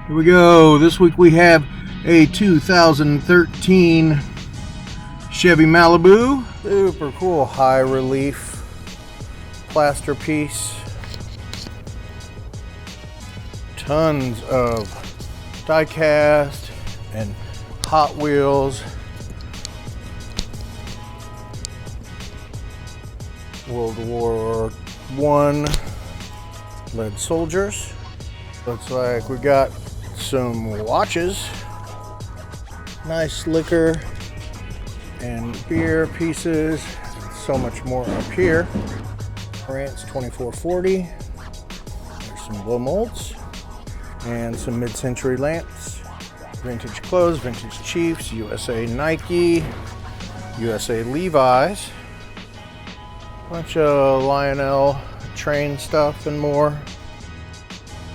Here we go. This week we have a 2013 Chevy Malibu. Super cool high relief plaster piece. Tons of die cast and Hot Wheels. World War I lead soldiers. Looks like we got some watches, nice liquor and beer pieces, so much more up here. France 2440. There's some blow molds and some mid-century lamps. Vintage clothes, vintage Chiefs, USA Nike, USA Levi's. Bunch of Lionel train stuff and more.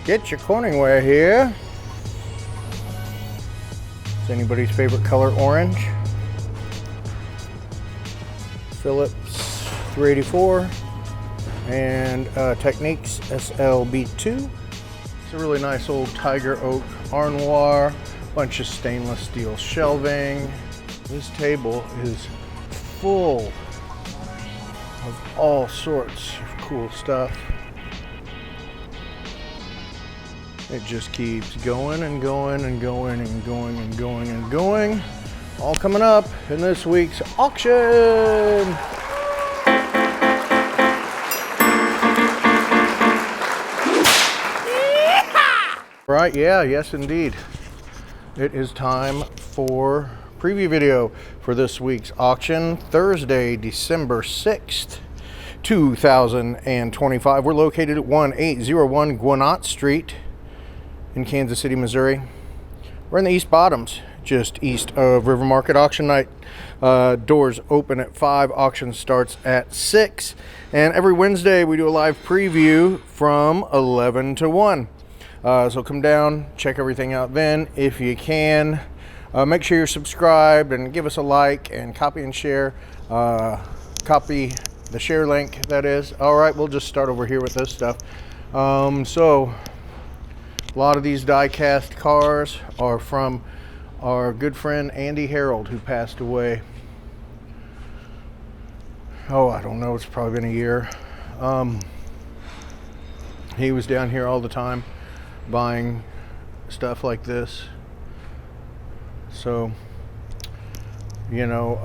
Get your Corningware here. It's anybody's favorite color, orange. Phillips 384 and Techniques SLB2. It's a really nice old Tiger Oak armoire. Bunch of stainless steel shelving. This table is full of all sorts of cool stuff. It just keeps going and going and going and going and going and going. All coming up in this week's auction. Right, yeah, yes indeed. It is time for preview video for this week's auction, Thursday, December 6th, 2025. We're located at 1801 Gwinnett Street in Kansas City, Missouri. We're in the East Bottoms, just east of River Market. Auction night doors open at 5, auction starts at 6, and every Wednesday we do a live preview from 11 to 1. So come down, check everything out then if you can. Make sure you're subscribed and give us a like and copy and share. Copy the share link, that is. All right, we'll just start over here with this stuff. So a lot of these die cast cars are from our good friend Andy Harold, who passed away. Oh, I don't know, it's probably been a year. He was down here all the time buying stuff like this. So, you know,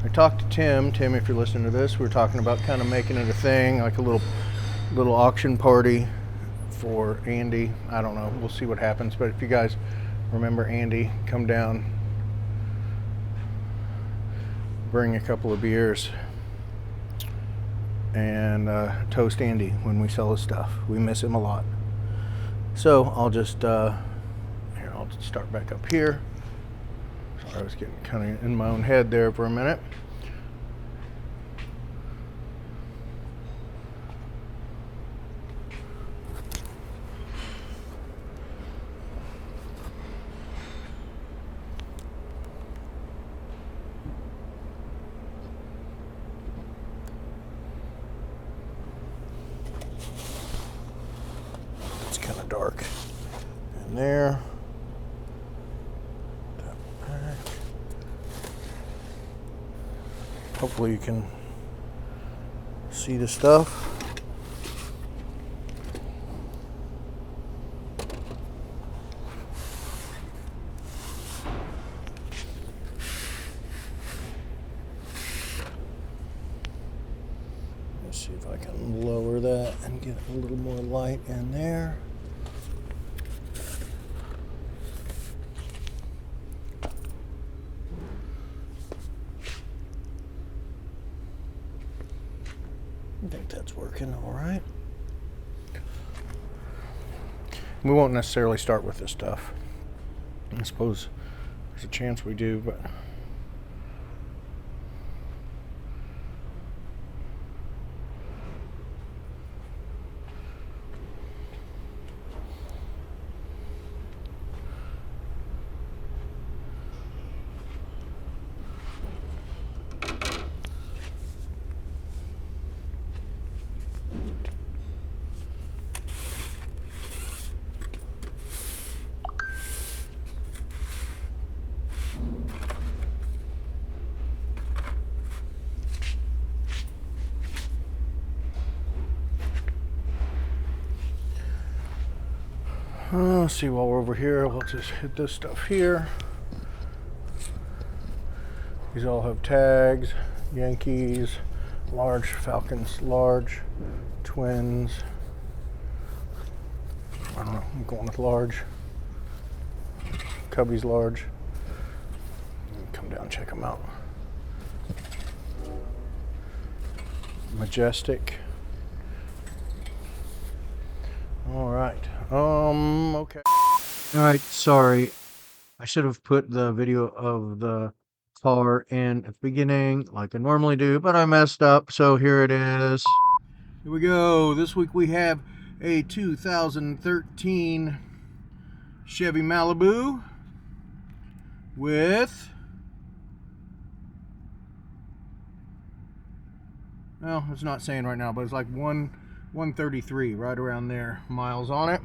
I talked to Tim. Tim, if you're listening to this, we're talking about kind of making it a thing, like a little auction party for Andy. I don't know, we'll see what happens, but if you guys remember Andy, come down, bring a couple of beers, and toast Andy when we sell his stuff. We miss him a lot. So I'll just here, I'll just start back up here. Sorry, I was getting kind of in my own head there for a minute. Kind of dark in there. Hopefully you can see the stuff. Let's see if I can lower that and get a little more light in there. I think that's working all right. We won't necessarily start with this stuff. I suppose there's a chance we do, but Let's see, while we're over here, we'll just hit this stuff here. These all have tags. Yankees, large, Falcons, large, Twins. I don't know, I'm going with large. Cubbies, large. Come down, check them out. Majestic. All right. Okay. All right. Sorry, I should have put the video of the car in at the beginning, like I normally do, but I messed up. So here it is. Here we go. This week we have a 2013 Chevy Malibu with, well, it's not saying right now, but it's like 133, right around there, miles on it.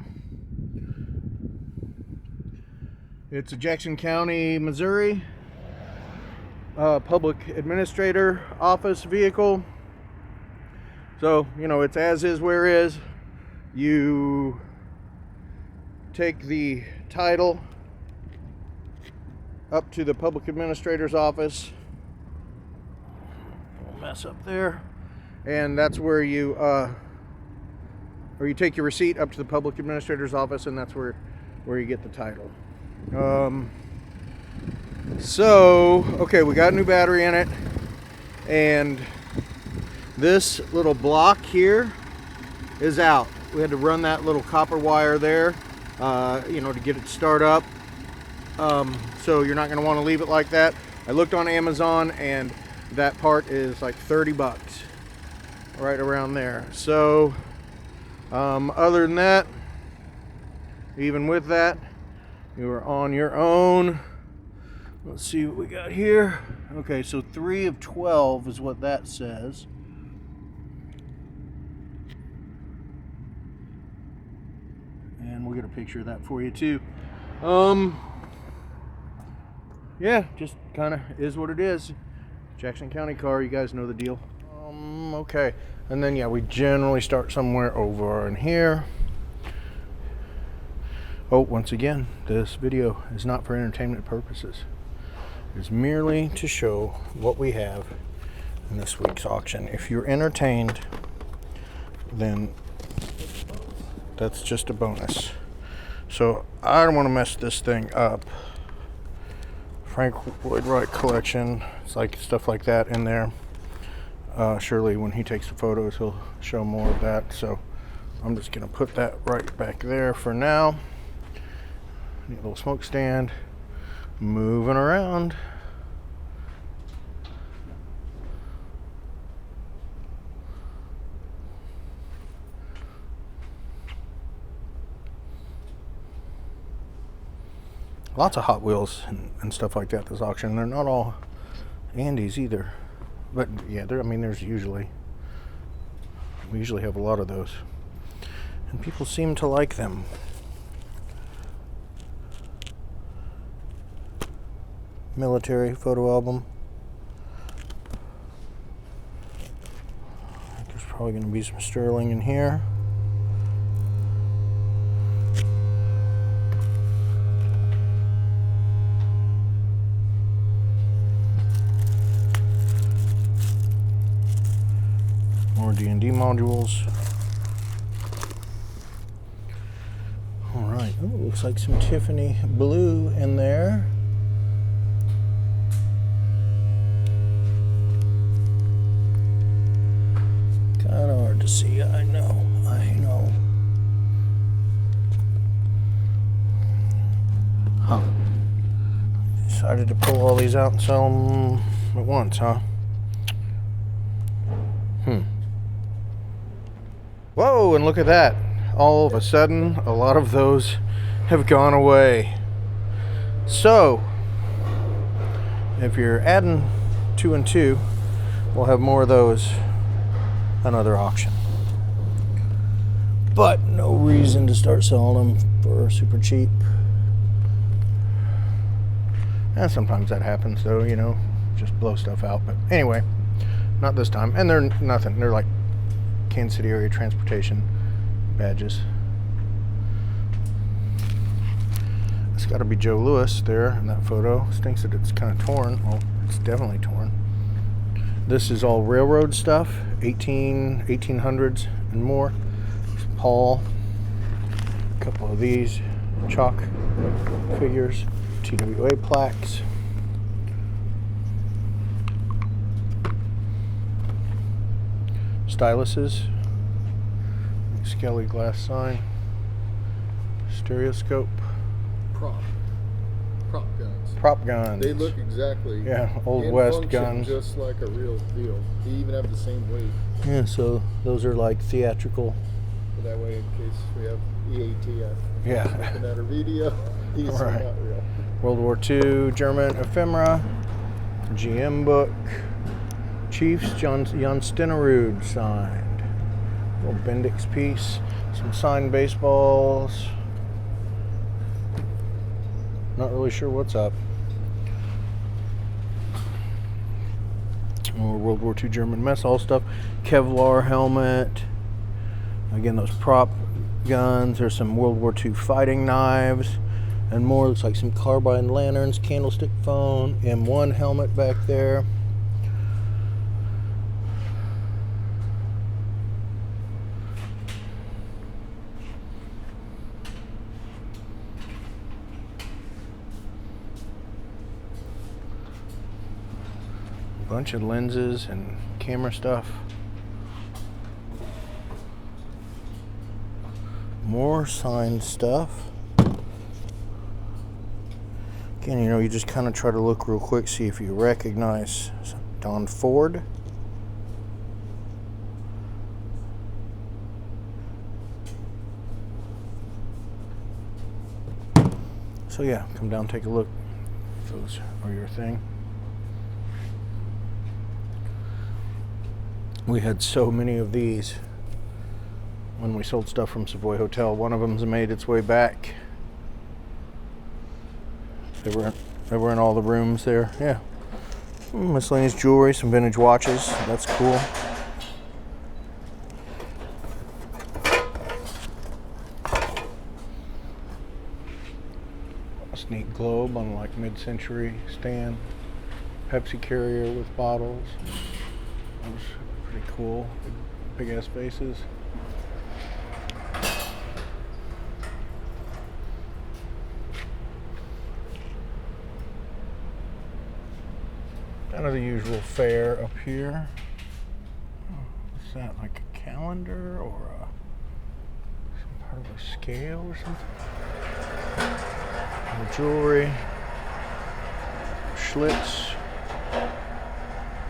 It's a Jackson County, Missouri, public administrator office vehicle. So, you know, it's as is where is. You take the title up to the public administrator's office. Little mess up there. And that's where you, or you take your receipt up to the public administrator's office, and that's where you get the title. So, okay, we got a new battery in it, and this little block here is out. We had to run that little copper wire there, you know, to get it to start up. So you're not going to want to leave it like that. I looked on Amazon, and that part is like 30 bucks, right around there. So, other than that, even with that, you are on your own. Let's see what we got here. Okay, so 3 of 12 is what that says. And we'll get a picture of that for you too. Yeah, just kind of is what it is. Jackson County car, you guys know the deal. Okay, and then yeah, we generally start somewhere over in here. Oh, once again, this video is not for entertainment purposes. It's merely to show what we have in this week's auction. If you're entertained, then that's just a bonus. So I don't want to mess this thing up. Frank Lloyd Wright collection. It's like stuff like that in there. Surely when he takes the photos, he'll show more of that. So I'm just going to put that right back there for now. Need a little smoke stand. Moving around. Lots of Hot Wheels and stuff like that this auction. They're not all Andes either. But yeah, I mean, we usually have a lot of those. And people seem to like them. Military photo album. There's probably going to be some sterling in here. More D&D modules. All right. Oh, looks like some Tiffany blue in there. Kind of hard to see. I know. Huh. Decided to pull all these out and sell them at once, huh? Whoa, and look at that. All of a sudden, a lot of those have gone away. So, if you're adding 2 and 2, we'll have more of those another auction. But no reason to start selling them for super cheap. And sometimes that happens though, you know, just blow stuff out. But anyway, not this time. And they're nothing. They're like Kansas City area transportation badges. It's got to be Joe Louis there in that photo. Thinks that it's kind of torn. Well, it's definitely torn. This is all railroad stuff, 1800s and more. Paul. A couple of these chalk figures, TWA plaques. Styluses. Skelly glass sign. Stereoscope. Prop guns. Prop guns. They look exactly. Yeah, Old West guns. Just like a real deal. They even have the same weight. Yeah, so those are like theatrical. But that way, in case we have EATF. Yeah. Looking at our video, these are not real. World War II German ephemera. GM book. Chiefs Jan Stenerud signed. Little Bendix piece. Some signed baseballs. Not really sure what's up. More World War II German mess hall stuff. Kevlar helmet. Again, those prop guns. There's some World War II fighting knives. And more. Looks like some carbine lanterns. Candlestick phone. M1 helmet back there. Bunch of lenses and camera stuff. More signed stuff. Again, you know, you just kind of try to look real quick, see if you recognize Don Ford. So yeah, come down, take a look. If those are your thing. We had so many of these when we sold stuff from Savoy Hotel. One of them's made its way back. They were in all the rooms there. Yeah. Miscellaneous jewelry, some vintage watches. That's cool. A sneak globe on like mid-century stand. Pepsi carrier with bottles. That was pretty cool. Big ass faces. Kind of the usual fare up here. What's that, like a calendar or some part of a scale or something? More jewelry. Schlitz.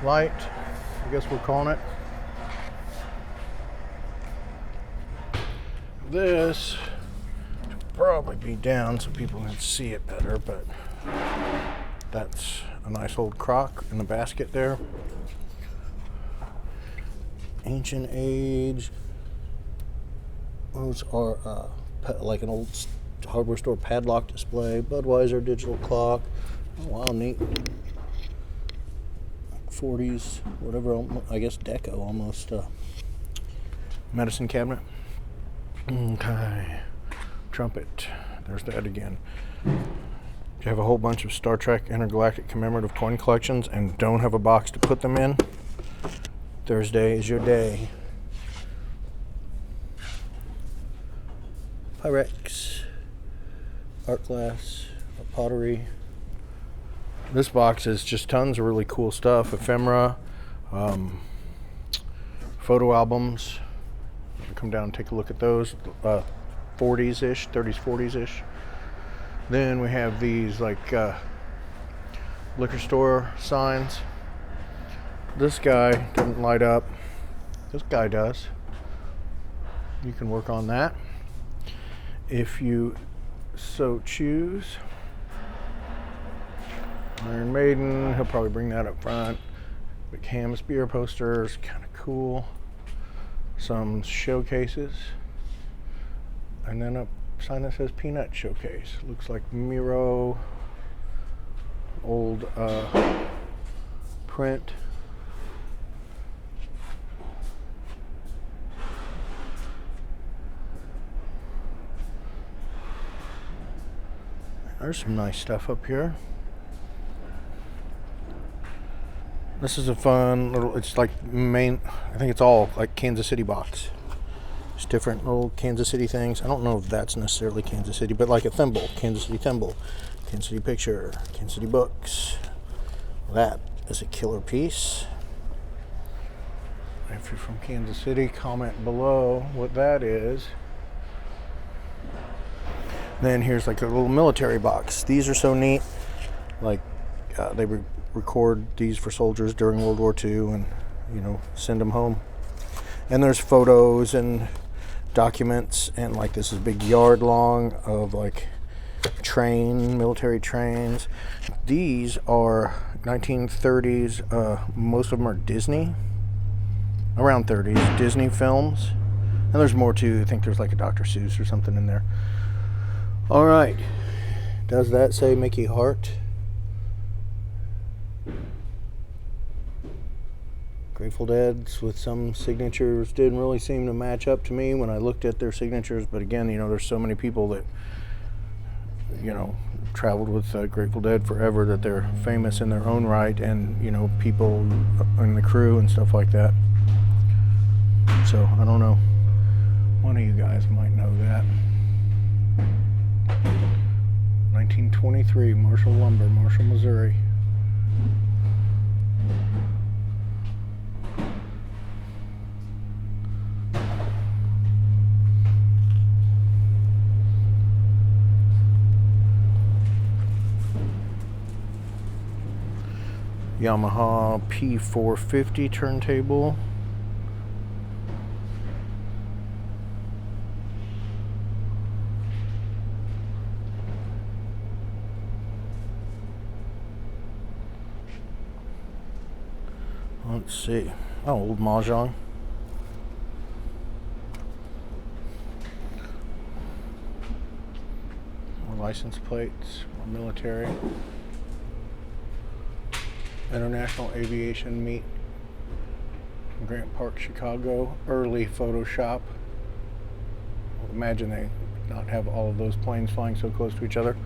Light, I guess we're calling it. This should probably be down so people can see it better, but that's a nice old crock in the basket there. Ancient age. Those are like an old hardware store padlock display. Budweiser digital clock. Oh wow, neat. 40s, whatever, I guess deco almost. Medicine cabinet. Okay. Trumpet. There's that again. You have a whole bunch of Star Trek intergalactic commemorative coin collections and don't have a box to put them in? Thursday is your day. Pyrex. Art glass. Pottery. This box is just tons of really cool stuff. Ephemera. Photo albums. Come down and take a look at those. 40s-ish, 30s, 40s-ish. Then we have these like liquor store signs. This guy doesn't light up. This guy does. You can work on that if you so choose. Iron Maiden, he'll probably bring that up front. Big Ham's beer posters, kind of cool. Some showcases. And then a sign that says Peanut Showcase. Looks like Miro, old print. There's some nice stuff up here. This is a fun little, it's like I think it's all like Kansas City box. Just different little Kansas City things. I don't know if that's necessarily Kansas City, but like a thimble, Kansas City thimble, Kansas City picture, Kansas City books. That is a killer piece. If you're from Kansas City, comment below what that is. Then here's like a little military box. These are so neat. Like they record these for soldiers during World War II and, you know, send them home. And there's photos and documents, and like this is a big yard long of like military trains. These are 1930s. Most of them are Disney, around 30s Disney films. And there's more too. I think there's like a Dr. Seuss or something in there. All right, does that say Mickey Hart? Grateful Dead's with some signatures didn't really seem to match up to me when I looked at their signatures, but again, you know, there's so many people that, you know, traveled with Grateful Dead forever that they're famous in their own right, and, you know, people in the crew and stuff like that. So I don't know, one of you guys might know that. 1923, Marshall Lumber, Marshall, Missouri. Yamaha P450 turntable. Let's see. Oh, old Mahjong. More license plates, more military. International Aviation Meet, Grant Park, Chicago. Early Photoshop. I would imagine they would not have all of those planes flying so close to each other.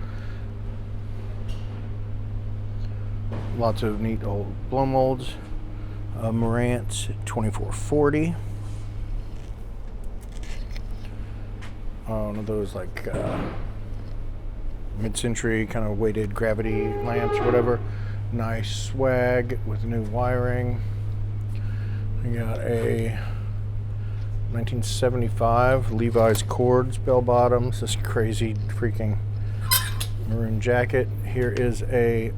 Lots of neat old blow molds. Marantz 2440. One of those like mid-century kind of weighted gravity lamps or whatever. Nice swag with new wiring. We got a 1975 Levi's cords, bell bottoms. This crazy freaking maroon jacket. Here is a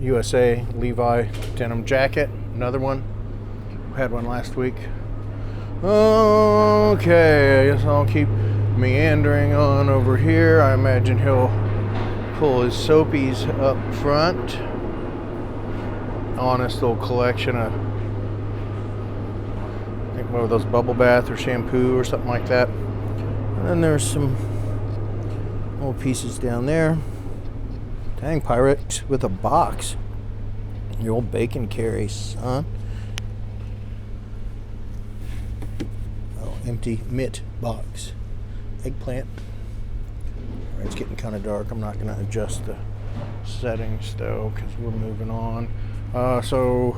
USA Levi denim jacket. Another one. Had one last week. Okay, I guess I'll keep meandering on over here. I imagine he'll pull his soapies up front. Honest little collection of, I think one of those bubble bath or shampoo or something like that. And then there's some little pieces down there. Dang, pirate with a box. Your old bacon carry, son. Oh, empty mitt box. Eggplant. It's getting kind of dark. I'm not going to adjust the settings though, because we're moving on. So,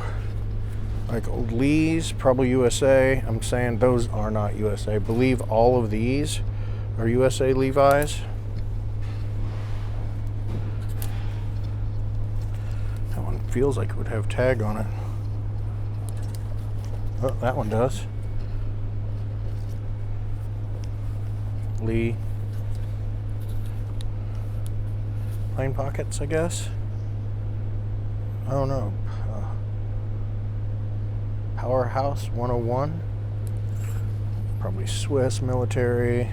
like old Lee's, probably USA. I'm saying those are not USA. I believe all of these are USA Levi's. That one feels like it would have tag on it. Oh, that one does. Lee. Plain pockets, I guess. I don't know. Powerhouse 101. Probably Swiss military.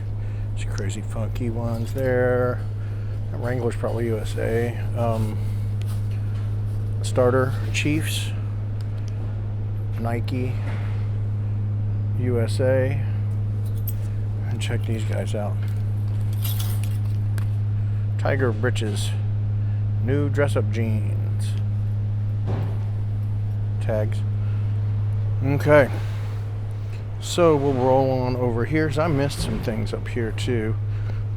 Some crazy funky ones there. That Wrangler's probably USA. Starter Chiefs. Nike. USA. And check these guys out. Tiger Britches, new dress-up jeans, tags. Okay, so we'll roll on over here because I missed some things up here too.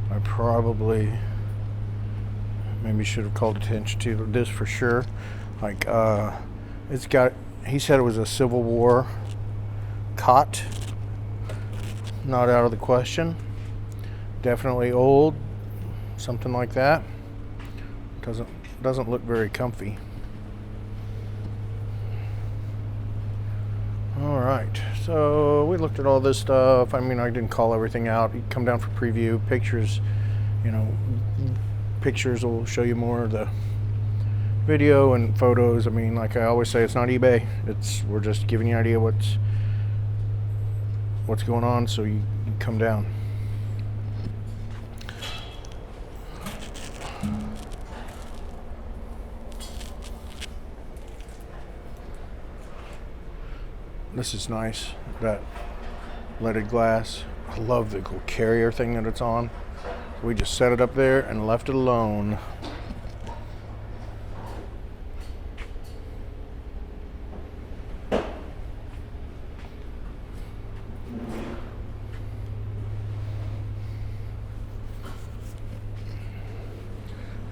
I probably maybe should have called attention to this for sure. Like, it's got, he said it was a Civil War cot. Not out of the question. Definitely old, something like that. Doesn't look very comfy. All right, so we looked at all this stuff. I mean, I didn't call everything out. You come down for preview pictures. You know, pictures will show you more of the video and photos. I mean, like I always say, it's not eBay. We're just giving you an idea what's going on, so you come down. This is nice, that leaded glass. I love the little carrier thing that it's on. We just set it up there and left it alone.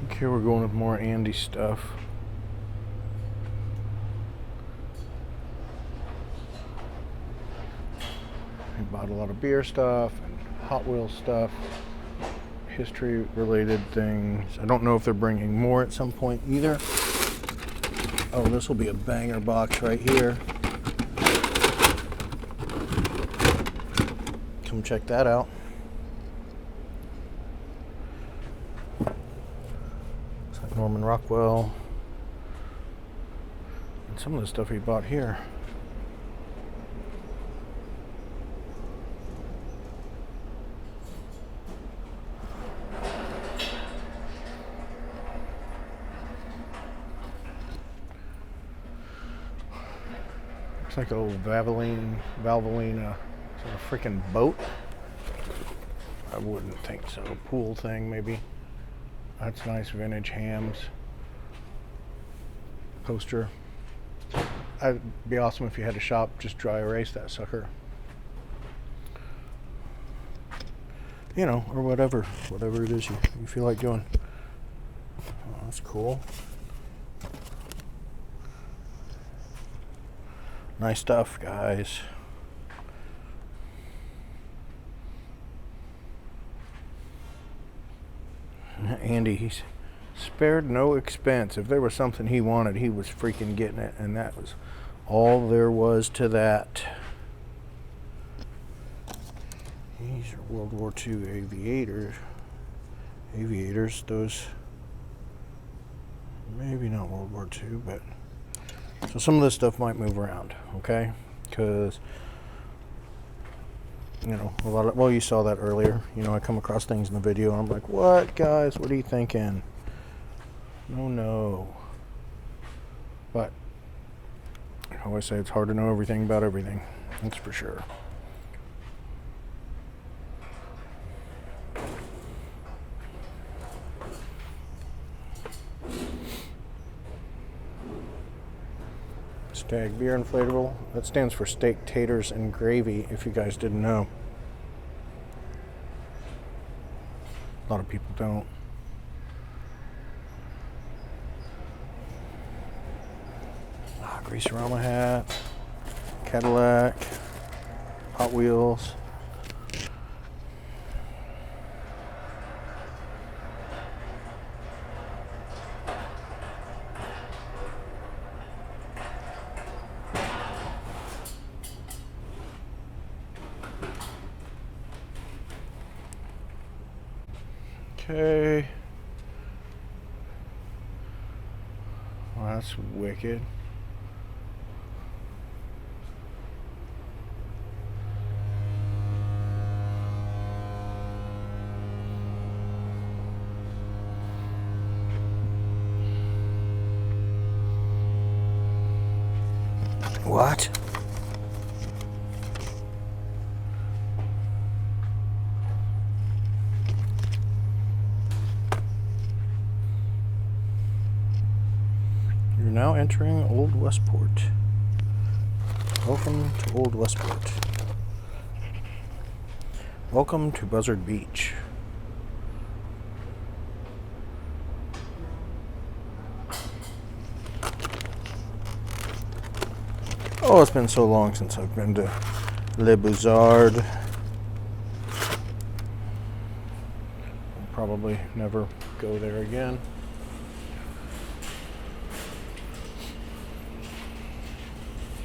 Okay, we're going with more Andy stuff. I bought a lot of beer stuff and Hot Wheels stuff, history related things. I don't know if they're bringing more at some point either. Oh, this will be a banger box right here. Come check that out. It's like Norman Rockwell. And some of the stuff he bought here. It's like a little Valvoline sort of freaking boat. I wouldn't think so. Pool thing, maybe. That's nice. Vintage hams. Poster. It'd be awesome if you had a shop just dry erase that sucker. You know, or whatever it is you feel like doing. Oh, that's cool. Nice stuff, guys. Andy, he's spared no expense. If there was something he wanted, he was freaking getting it, and that was all there was to that. These are World War II aviators. Those, maybe not World War II, but so some of this stuff might move around, okay? Because, you know, a lot of, well, you saw that earlier. You know, I come across things in the video and I'm like, what, guys? What are you thinking? No. But I always say it's hard to know everything about everything. That's for sure. Stag beer inflatable. That stands for steak, taters, and gravy, if you guys didn't know. A lot of people don't. Greaserama hat, Cadillac, Hot Wheels. Okay. Well, that's wicked. What? You're now entering Old Westport. Welcome to Old Westport. Welcome to Buzzard Beach. Oh, it's been so long since I've been to Le Buzard. I'll probably never go there again.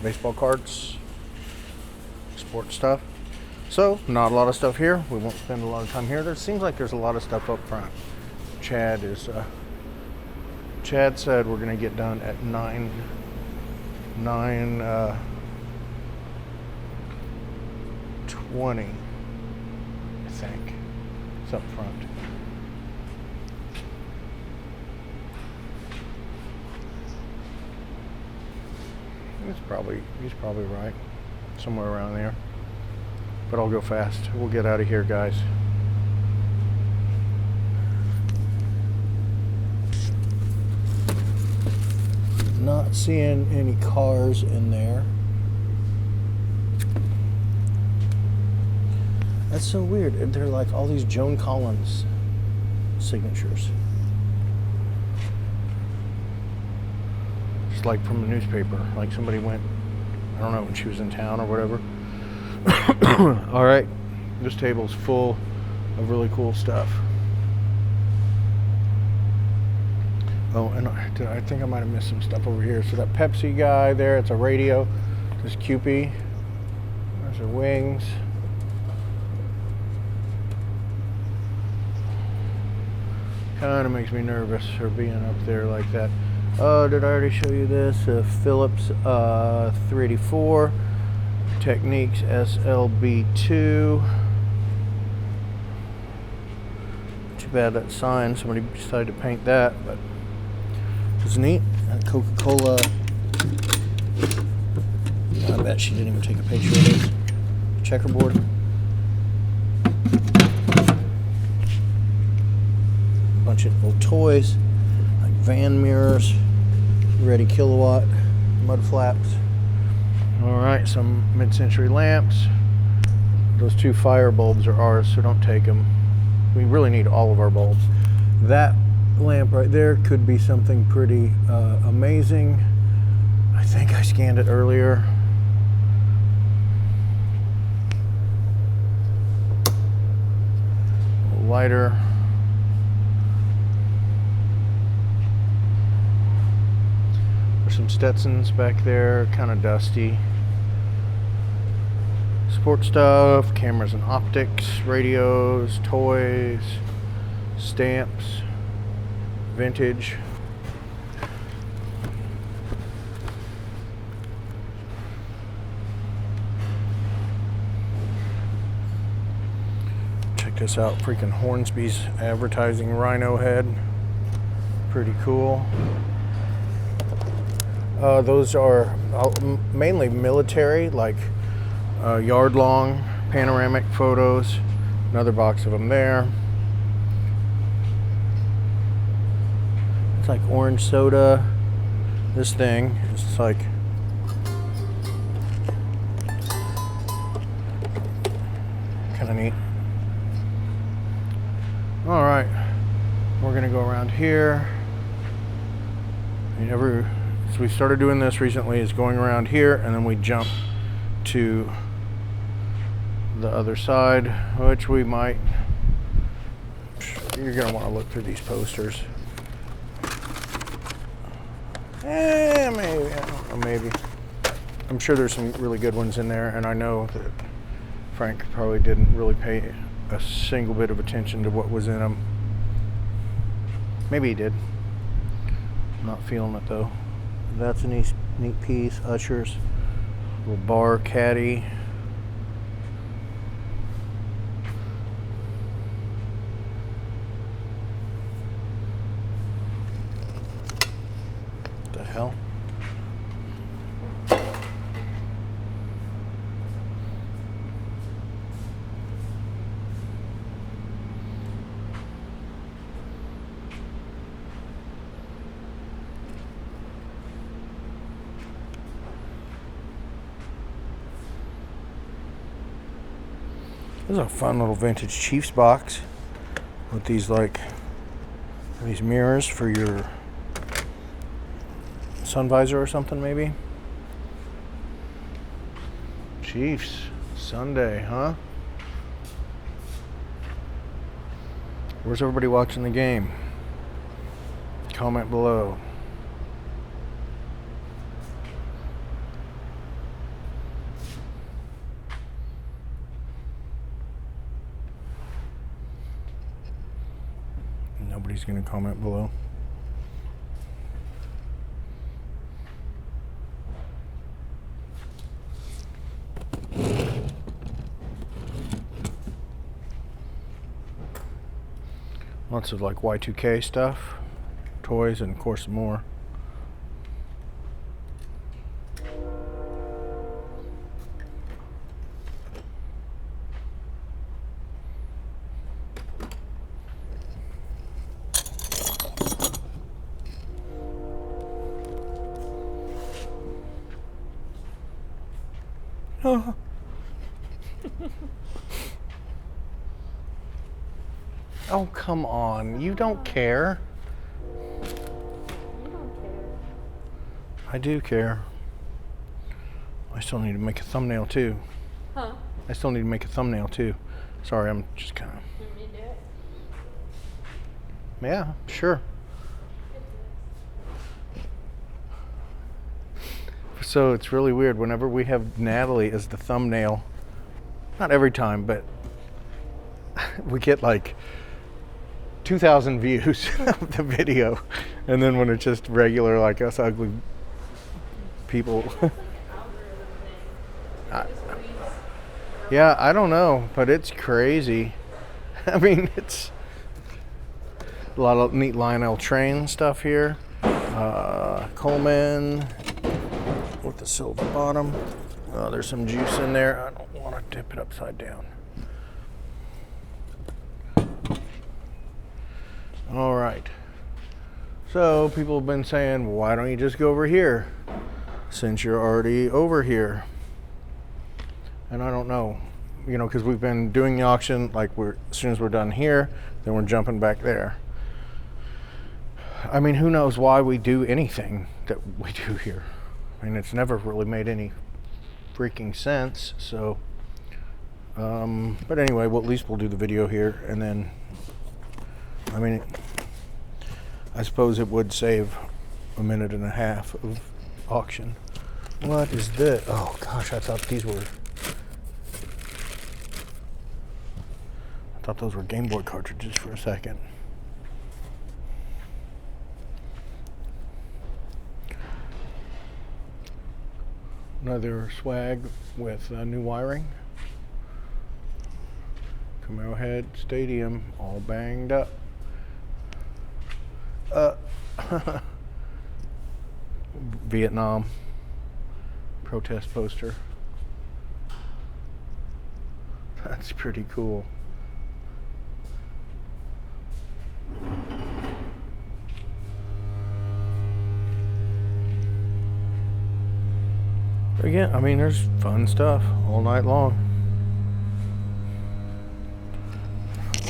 Baseball cards, sports stuff. So, not a lot of stuff here. We won't spend a lot of time here. There seems like there's a lot of stuff up front. Chad said we're gonna get done at 9:20, I think. It's up front. He's probably right. Somewhere around there. But I'll go fast. We'll get out of here, guys. Not seeing any cars in there. That's so weird. They're like all these Joan Collins signatures. Just like from the newspaper. Like somebody went, I don't know, when she was in town or whatever. All right. This table's full of really cool stuff. Oh, and I think I might have missed some stuff over here. So that Pepsi guy there, it's a radio. There's Cupid. There's her wings. Kind of makes me nervous for being up there like that. Oh, did I already show you this? Philips 384. Techniques SLB2. Too bad that sign, somebody decided to paint that, but it's neat. And Coca-Cola. I bet she didn't even take a picture of this. Checkerboard. Bunch of old toys, like van mirrors, Ready Kilowatt, mud flaps. All right, some mid-century lamps. Those 2 fire bulbs are ours, so don't take them. We really need all of our bulbs. That lamp right there could be something pretty amazing. I think I scanned it earlier. Lighter. There's some Stetsons back there, kind of dusty. Sport stuff, cameras and optics, radios, toys, stamps, vintage. Check this out, freaking Hornsby's advertising rhino head. Pretty cool. Those are mainly military, like yard-long panoramic photos. Another box of them there. It's like orange soda. This thing is like kind of neat. All right, we're gonna go around here. So we started doing this recently, is going around here, and then we jump to the other side, which we might. You're gonna want to look through these posters. Maybe, I don't know, maybe. I'm sure there's some really good ones in there, and I know that Frank probably didn't really pay a single bit of attention to what was in them. Maybe he did. I'm not feeling it though. That's a neat piece. Ushers, little bar caddy. What the hell? This is a fun little vintage Chiefs box with these these mirrors for your sun visor or something maybe. Chiefs, Sunday, huh? Where's everybody watching the game? Comment below. Nobody's gonna comment below. Lots of like Y2K stuff, toys, and of course more. Oh. Oh, come on. You don't care. You don't care. I do care. I still need to make a thumbnail too. Huh? I still need to make a thumbnail too. Sorry, I'm just kind of... You want me to do it? Yeah, sure. So it's really weird. Whenever we have Natalie as the thumbnail, not every time, but we get like 2,000 views of the video, and then when it's just regular like us ugly people, yeah, I don't know, but it's crazy. I mean, it's a lot of neat Lionel Train stuff here. Coleman with the silver bottom. There's some juice in there. I don't want to dip it upside down. All right. So people have been saying, well, why don't you just go over here since you're already over here? And I don't know, you know, because we've been doing the auction like as soon as we're done here, then we're jumping back there. I mean, who knows why we do anything that we do here? I mean, it's never really made any freaking sense. So, but anyway, well, at least we'll do the video here, and then, I mean, I suppose it would save a minute and a half of auction. What is this? Oh gosh, I thought those were Game Boy cartridges for a second. Another swag with new wiring. Camaro Head Stadium, all banged up. Vietnam protest poster. That's pretty cool. Again, I mean, there's fun stuff all night long.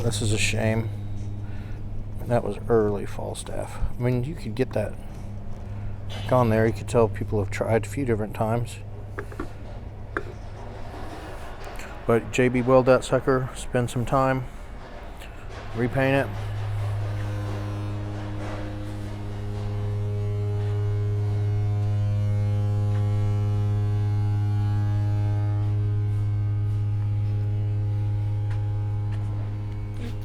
This is a shame. That was early Falstaff. I mean, you could get that back on there. You could tell people have tried a few different times. But JB weld that sucker, spend some time, repaint it.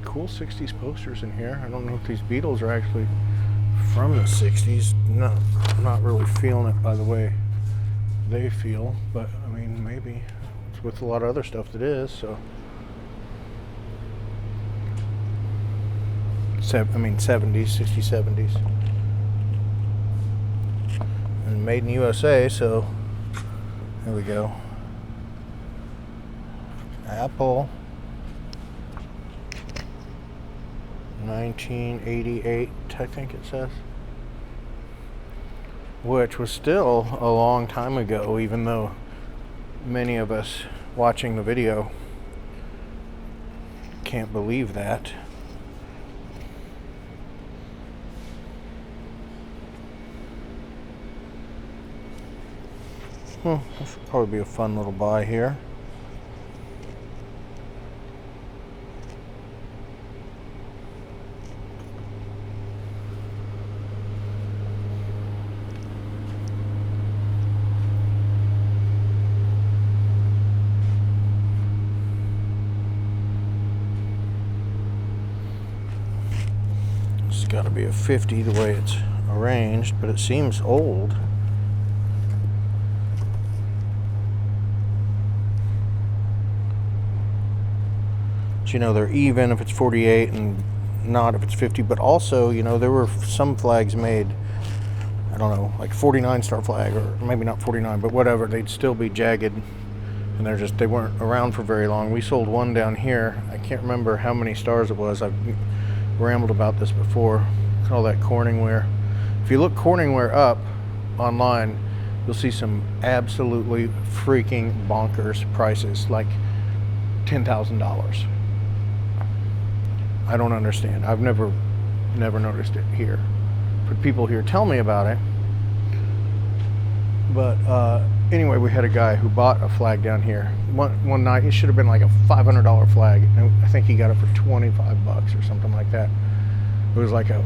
Cool 60s posters in here. I don't know if these Beatles are actually from the 60s. No, I'm not really feeling it by the way they feel, but I mean, maybe. It's with a lot of other stuff that is, so. I mean, 70s, 60s, 70s. And made in USA, so there we go. Apple. 1988, I think it says. Which was still a long time ago, even though many of us watching the video can't believe that. This would probably be a fun little buy here. It's got to be a 50 the way it's arranged, but it seems old. But, you know, they're even if it's 48 and not if it's 50, but also, you know, there were some flags made, I don't know, like 49 star flag, or maybe not 49, but whatever, they'd still be jagged, and they weren't around for very long. We sold one down here. I can't remember how many stars it was. I've rambled about this before. Call that Corningware. If you look Corningware up online, you'll see some absolutely freaking bonkers prices, like $10,000. I don't understand. I've never noticed it here, but people here tell me about it. But anyway, we had a guy who bought a flag down here one night. It should have been like a $500 flag, and I think he got it for 25 bucks or something like that. It was like a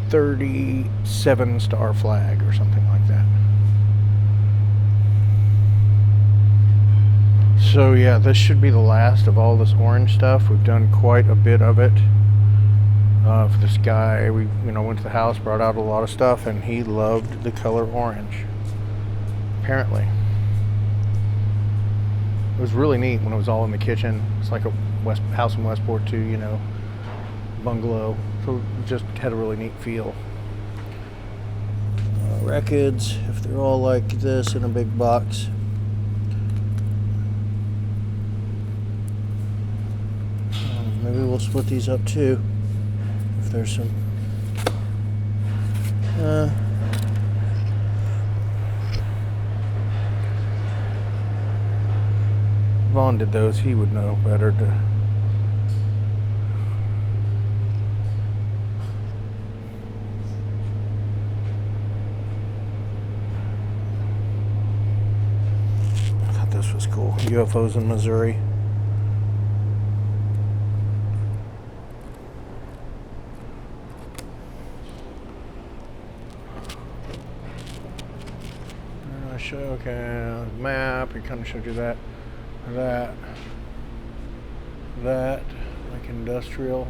37 star flag or something like that. So yeah, this should be the last of all this orange stuff. We've done quite a bit of it. For this guy, we went to the house, brought out a lot of stuff, and he loved the color orange. Apparently, it was really neat when it was all in the kitchen. It's like a house in Westport too, you know, bungalow. So it just had a really neat feel. Records, if they're all like this in a big box. Maybe we'll split these up too. If there's some. Vaughn did those. He would know better to. I thought this was cool. UFOs in Missouri. Okay, map, it kind of showed you that, like industrial.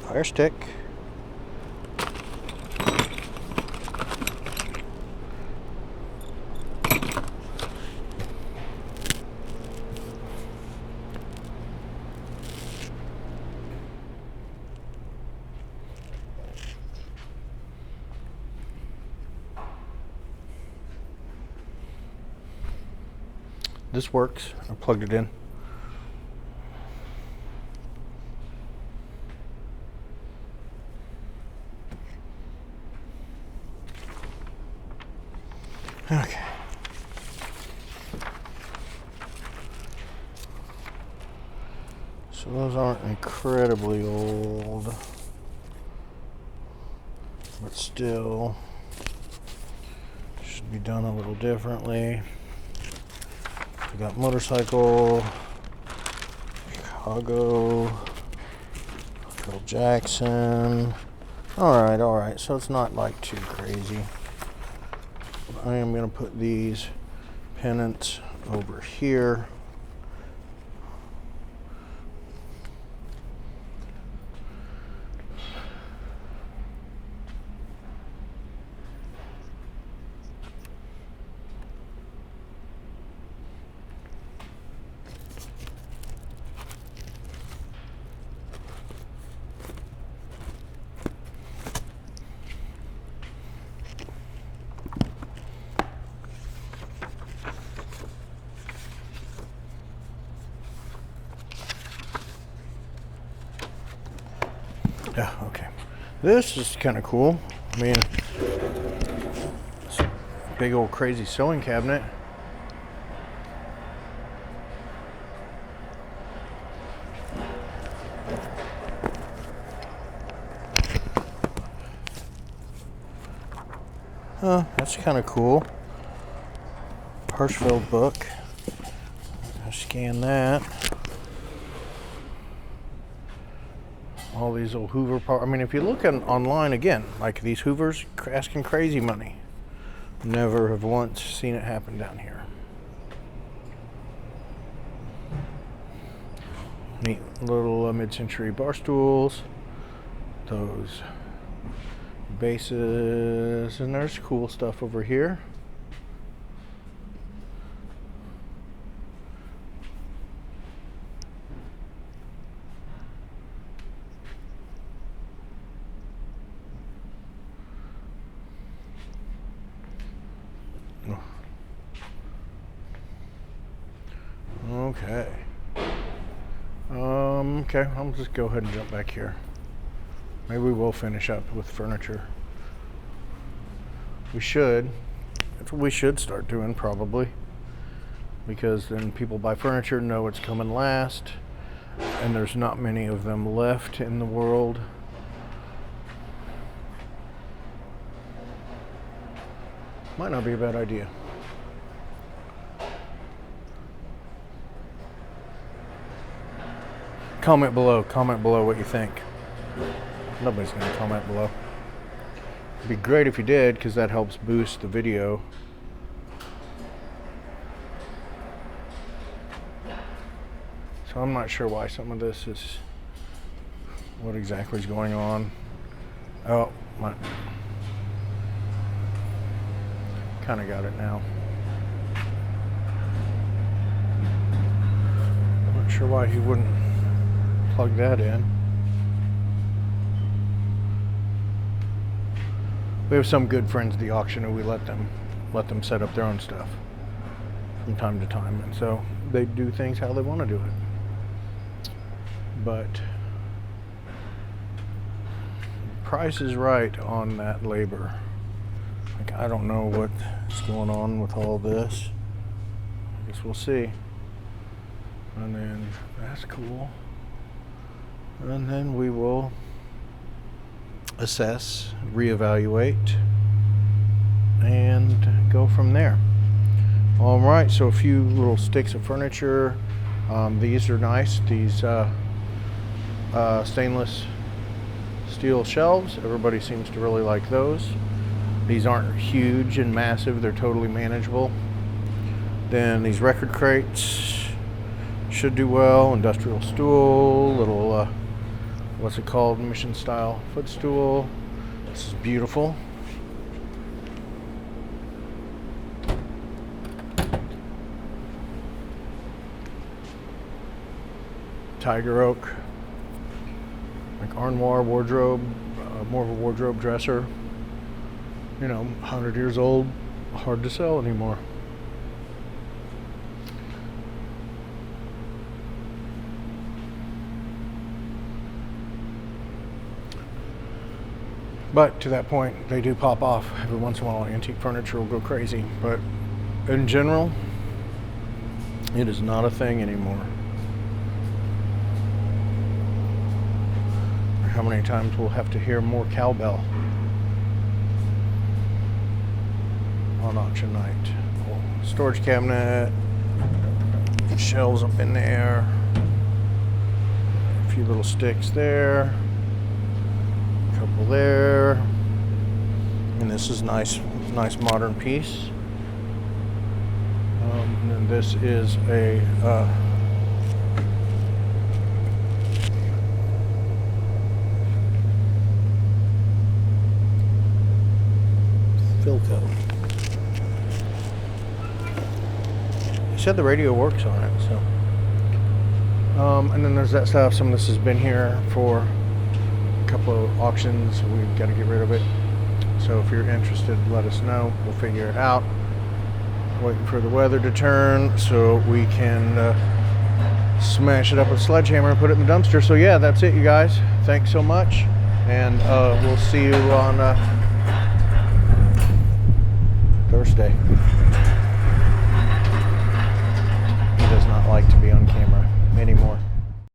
Fire stick. This works. I plugged it in. Okay. So those aren't incredibly old, but still should be done a little differently. We got motorcycle, Chicago, Phil Jackson. All right. So it's not like too crazy. I am going to put these pennants over here. Yeah, okay. This is kind of cool. I mean, it's a big old crazy sewing cabinet. That's kind of cool. Hirschfeld book. I'll scan that. All these old Hoover parts. I mean, if you look online again, like these Hoovers asking crazy money. Never have once seen it happen down here. Neat little mid-century bar stools. Those bases, and there's cool stuff over here. Okay. Okay, I'll just go ahead and jump back here. Maybe we'll finish up with furniture. We should. That's what we should start doing, probably. Because then people buy furniture, know it's coming last, and there's not many of them left in the world. Might not be a bad idea. Comment below what you think. Nobody's going to comment below. It'd be great if you did, because that helps boost the video. So I'm not sure why some of this is, what exactly is going on. Oh, my. Kind of got it now. Not sure why he wouldn't plug that in. We have some good friends at the auction who we let them set up their own stuff from time to time, and so they do things how they want to do it. But price is right on that labor. Like, I don't know what's going on with all this. I guess we'll see. And then that's cool. And then we will assess, reevaluate, and go from there. All right, so a few little sticks of furniture. These are nice. These stainless steel shelves. Everybody seems to really like those. These aren't huge and massive. They're totally manageable. Then these record crates should do well. Industrial stool, little what's it called, mission style footstool. This is beautiful. Tiger oak, like armoire wardrobe, more of a wardrobe dresser. You know, 100 years old, hard to sell anymore. But to that point, they do pop off. Every once in a while, antique furniture will go crazy. But in general, it is not a thing anymore. How many times we'll have to hear more cowbell on auction night. Storage cabinet, shelves up in there, a few little sticks there. Couple there, and this is nice modern piece. And then this is a Philco. He said the radio works on it, so. And then there's that stuff. Some of this has been here for couple of auctions. We've got to get rid of it. So if you're interested, let us know. We'll figure it out. Waiting for the weather to turn so we can smash it up with a sledgehammer and put it in the dumpster. So yeah, that's it, you guys. Thanks so much, and we'll see you on Thursday. He does not like to be on camera anymore.